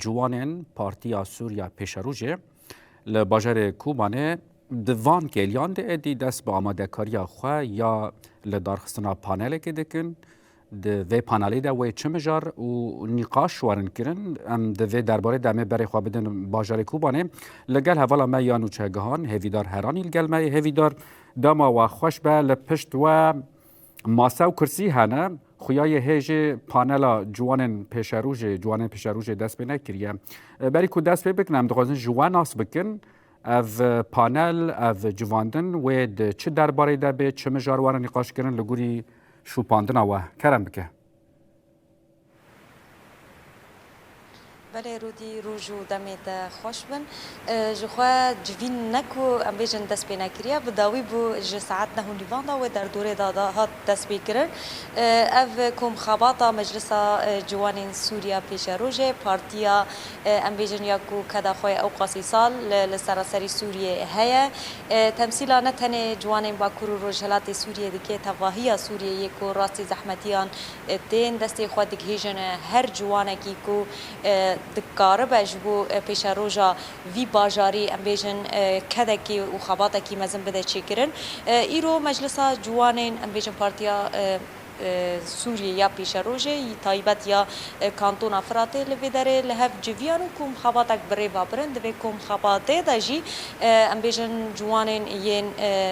جوانên Partiya Sûriya Pêşerojê li bajarê Kobanê di van kêliyan de êdî dest bi amadekariya xwe ya li darxistina panelekê dikin. Di vê panelê de wê çi mijar û nîqaş warin kirin. Em di vê derbarê de em ê berê xwe bidin bajarê Kobanê. Li gel hevala me yan û çegihan hêvîdar heranî li gel me hêvîdar dema we xweş be li pişt we masa û kursî hene. Xuyayê hêjê panela ciwanên pêşerojê dest pê nekiriye. Berî ku dest pê bikin em dixwazin ji we nas bikin. Ev panel, ev civandin wê di çi derbarê de bê çi mijar warin nîqaş kirin li gurî şûpandina we kerem bike. بله رودی روز و دمید خوش بن جخوا جوین نکو ام بیشن دست پی نکریه و داوی بو ج ساعت نه لیوان دا و در دوره دادا هات دست پی کرد اف کم خباتا مجلس جوانین سوریا پیش روزه پارتیا ام بیشن یاکو کدا خوی او قاسی سال لسراسری سوریه هیا تمثیلا نتنه جوانین باکور و رجالات سوریه دکه تواهی سوریه یکو راستی زحمتیان دین دستی خود دکهیجن هر جوانه کی کو دکاره بجبو پیش روزا وی باجاری ام بیشن کدا کی و خباتا کی مزن بده چیکرن ایرو مجلس جوانین ام بیشن پارتیا سوریه یا پیش روزه تایبت یا کانتون افراطی لودره لهف جویانو کم خباتک بری بابرند و کم خباته داجی ام بیشن جوانین ین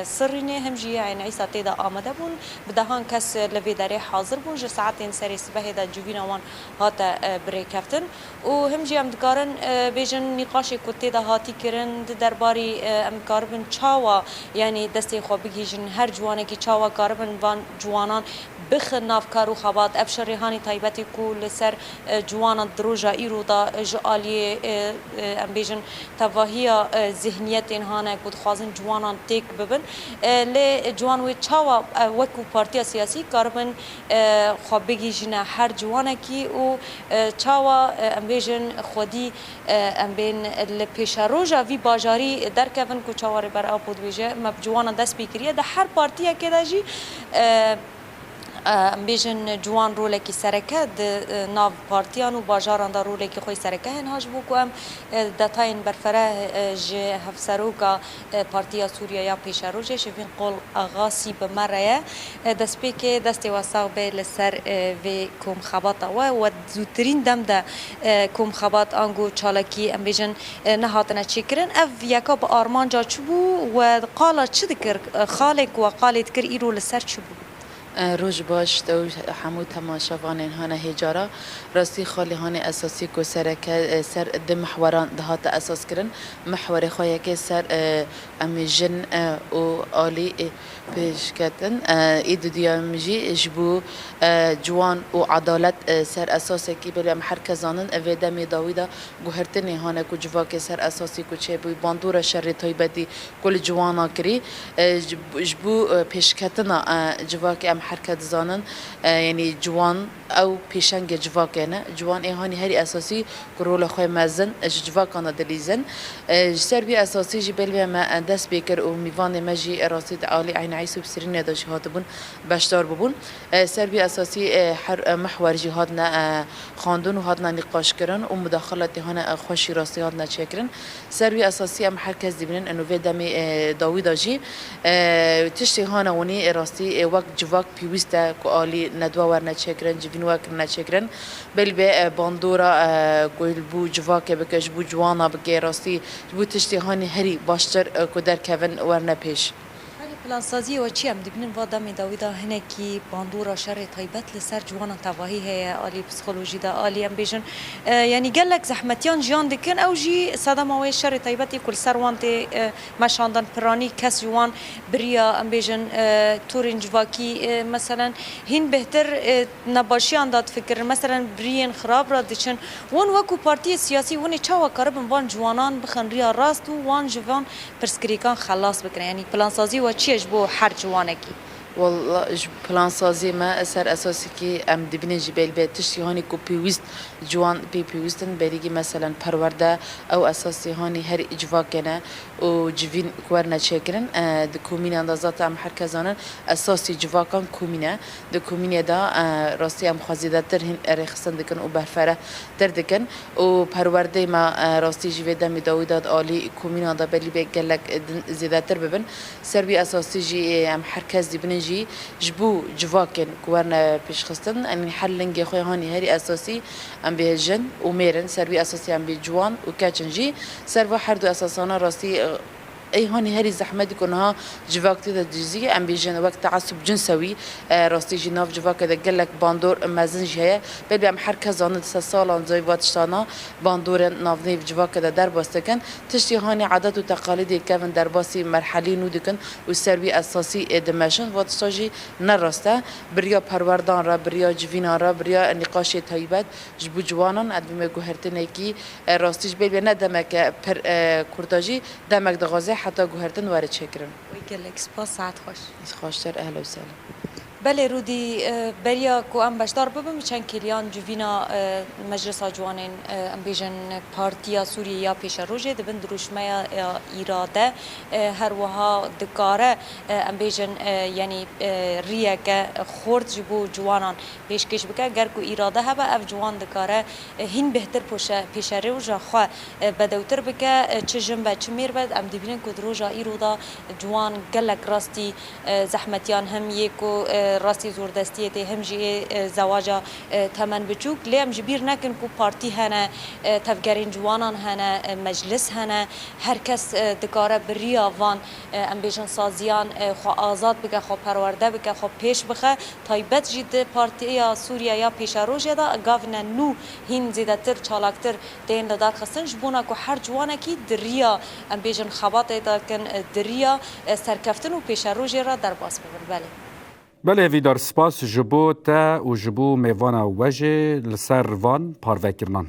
سرینه همجی عین عیسا تیدا آمده بون بدهان کس لودره حاضر بون جو ساعتین سری صبح دا جوینوان هات بری کفتن و همجی ام دکارن بیشن نقاش کتی دا هاتی کرن درباری ام کاربن چاوا یعنی دستی خواب بگیجن هر جوانه کی چاوا کاربن وان جوانان بخ نافکار و خبات افشاری هانی تایبتی کول سر جوان دروجا ایرو دا جالی ام بیشن تواهی ذهنیت اینهانه بود خوازن جوانان تک ببن ل جوان و چاوا وکو پارتیا سیاسی کاربن خوابگی جنا هر جوانه کی و چاوا ام بیشن خودی ام بین ل پیشروجا وی باجاری در کفن کو چاوار بر آب بود ویژه مب جوان دست بیکریه ده هر پارتیا که داجی بیشن جوان روله کی سرکه ناو پارتیان و باجاران دا روله کی خوی سرکه هنهاج بو کوم دتاین برفره ج هفسروکا پارتیا سوریا یا پیشروجه شوین قول اغاسی به مره دست که دست واساو به لسر و کوم خبات و زوترین دم ده کوم خبات انگو چالکی ام بیشن نهاتنه چیکرن اف یکا با آرمان جا چبو و قالا چه دکر خالق و قالت کر ایرو لسر چبو روز باش تو حمود تماشاوان هانا هجارا راستی خالی هان اساسی کو سرکه سر د محوران دهات اساس کرن محور خویا که سر ام جن او عالی پیش کتن اید دیامجی جبو جوان و عدالت سر اساس کی بل مرکزانن اودم داویدا گوهرتنی هانا کو جوا که سر اساسی کو چه بو باندور شر تایبدی کل جوانا کری جبو پیش کتنا جوا که حرکت زانن یعنی جوان او پیشنگ جواکنه جوان ایهانی هری اساسی کرول خوی مزن جواکانا دلیزن سربی اساسی جبل ما دست بیکر و میوان مجی راسید عالی عین عیسو بسرین داش هاتبون بشدار ببون سربی اساسی هر محور جهادنا خواندن و هاتنا نقاش کردن و مداخلات هانا خوشی راستی هاتنا چکرن سربی اساسی ام هرکس دیبنن انو ودم داوود جی تشتی هانا ونی راستی وقت جواک پیوسته کو عالی ندوا ورنه چکرن جوینوا کرنه چکرن بل به باندورا گل بو جواک بکش بو جوانا بگی راستی بو تشتی هانی هری باشتر کو در کون ورنه پیش پلانسازی و چی هم دیبنن وادم داویدا هنکی باندورا شر تایبت لسر جوانا تواهی هی عالی پسیکولوژی دا عالی هم بیشن یعنی گلک زحمتیان جیان دکن او جی صدام اوی شر تایبتی کل سر وانتی مشاندن پرانی کس جوان بریا هم بیشن تورین جواکی مثلا هین بهتر نباشیان داد فکر مثلا برین خراب را دیچن وان وکو پارتی سیاسی وانی چاوا کاربن وان جوانان بخن ریا راست و وان جوان پرسکریکان خلاص بکنه یعنی پلانسازی و چی بو هر جوانه کی والله پلان سازی ما سر اساسی که ام دبین جبال به تشتی هانی کو پیوست جوان پیوستن بریگی مثلا پرورده او اساسی هانی هر اجوا کنه و جوین کورنا چکرن د کومین اندازات ام هرکزانن اساسی جوا کن کومینه د کومینه دا راستی ام خزیده تر هن رخصن دکن و برفره در دکن و پرورده ما راستی جویده می داویداد عالی کومین دا بلی به گلک زیاده تر ببن سر بی اساسی جی ام هرکز دبن جی جبو جواکن کورنا پیش خستن ام حلنگ خوی هانی هری اساسی ام به جن و میرن سر بی اساسی ام به جوان و کچنجی سر و هر دو اساسانا راستی ای هانی هری زحمت کنها جواکتی دا جزی ام بیجن وقت تعصب جنسوی راستی جناف جواک دا گلک باندور مزن جهه بل بیم هر کزاند سالان زای واتشتانا باندور نافنی جواک دا در باستکن تشتی هانی عادت و تقالید کفن در باسی مرحلی نودکن و سروی اساسی دمشن واتشتاجی نراسته بریا پروردان را بریا جوینان را بریا نقاش تایبت جبو جوانان ادبیم گوهرتنه کی راستیش بل بیم ندمک پر کرداجی دمک دغازه حتى جوهرتن وارد شكرن. ويقلك سپاس ساعت خوش. خوشتر أهلا وسهلا. بله رودی بریا کو ام بشدار ببم چند کلیان جوینا مجلس جوانین ام بیژن پارتیا سوریه یا پیش روزه دبن دروشمه ایراده هر وها دکاره ام بیژن یعنی ریه که خورد جبو جوانان پیشکش بکه گر کو ایراده هبه اف جوان دکاره هین بهتر پیش روزه خو بدوتر بکه چه جنبه چه میر بد ام دبینن کو دروجا ایرودا جوان گلک راستی زحمتیان هم یکو راستی زوردستیه ته هم جی زواجا تمن بچوک لیم جبیر نکن کو پارتی هنه تفگرین جوانان هنه مجلس هنه هر کس دکاره بریا وان ام بیژن سازیان خو آزاد بگه خو پرورده بگه خو پیش بخه تایبت جید پارتی سوریه یا پیش روزه دا گاون نو هین زیدتر چالاکتر دین دار خستن جبونا کو هر جوانه کی دریا ام بیژن خبات دا کن دریا سرکفتن و پیش روزه را در باس ببر بله ویدار سپاس جبو تا و جبو میوانا وجه لسر وان پاروکرنان